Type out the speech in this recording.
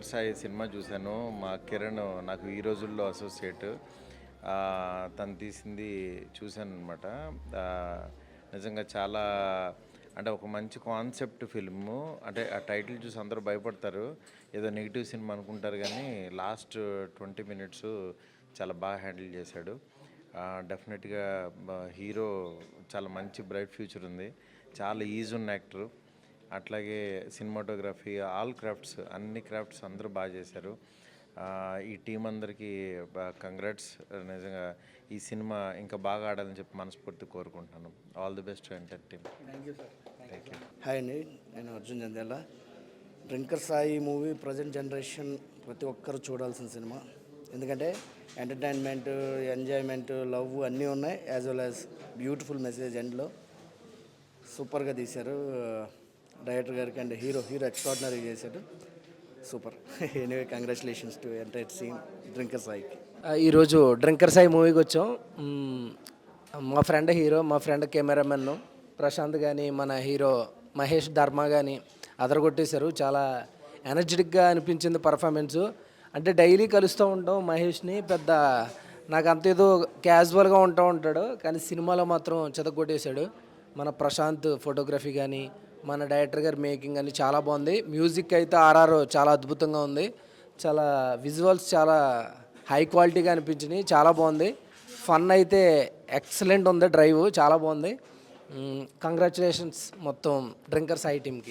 Drinker Sai cinema చూశాను. మా కిరణ్ నాకు ఈ రోజుల్లో అసోసియేట్. తను తీసింది చూశాననమాట. నిజంగా చాలా అంటే ఒక మంచి కాన్సెప్ట్ ఫిల్ము. అంటే ఆ టైటిల్ చూసి అందరూ భయపడతారు, ఏదో నెగిటివ్ సినిమా అనుకుంటారు, కానీ లాస్ట్ 20 మినిట్స్ చాలా బాగా హ్యాండిల్ చేశాడు. డెఫినెట్గా హీరో చాలా మంచి బ్రైట్ ఫ్యూచర్ ఉంది, చాలా ఈజీ ఉన్న యాక్టరు. అట్లాగే సినిమాటోగ్రఫీ, ఆల్ క్రాఫ్ట్స్, అన్ని క్రాఫ్ట్స్ అందరూ బాగా చేశారు. ఈ టీం అందరికీ కంగ్రాట్స్. నిజంగా ఈ సినిమా ఇంకా బాగా ఆడాలని చెప్పి మనస్ఫూర్తి కోరుకుంటున్నాను. All the best enter team. Thank you sir. Thank you. Hi అండి, నేను Arjun Jandhyala. Drinker Sai movie present generation ప్రతి ఒక్కరు చూడాల్సిన సినిమా. ఎందుకంటే ఎంటర్టైన్మెంట్, ఎంజాయ్మెంట్, లవ్ అన్నీ ఉన్నాయి, as well as beautiful message ఎండ్లో. సూపర్గా తీశారు డైరెక్టర్ గారికి. అండ్ హీరో ఎక్స్ట్రాడినరీ చేశాడు, super. Anyway congratulations to entire team drinker సాయికి. ఈరోజు డ్రింకర్ సాయి మూవీకి వచ్చాం. మా ఫ్రెండ్ హీరో, మా ఫ్రెండ్ కెమెరామెన్ ప్రశాంత్ కానీ, మన హీరో మహేష్ ధర్మ కానీ అదరగొట్టేశారు. చాలా ఎనర్జెటిక్గా అనిపించింది పర్ఫార్మెన్సు. అంటే డైలీ కలుస్తూ ఉంటాం మహేష్ని, పెద్ద నాకు అంత ఏదో క్యాజువల్గా ఉంటాడు, కానీ సినిమాలో మాత్రం చెదగొట్టేశాడు. మన ప్రశాంత్ ఫోటోగ్రఫీ కానీ, మన డైరెక్టర్ గారి మేకింగ్ అని చాలా బాగుంది. మ్యూజిక్ అయితే ఆర్ఆర్ చాలా అద్భుతంగా ఉంది. చాలా విజువల్స్ చాలా హై క్వాలిటీగా అనిపించినాయి, చాలా బాగుంది. ఫన్ అయితే ఎక్సలెంట్ ఉంది, డ్రైవ్ చాలా బాగుంది. కంగ్రాచులేషన్స్ మొత్తం డ్రింకర్ సాయి టీమ్కి.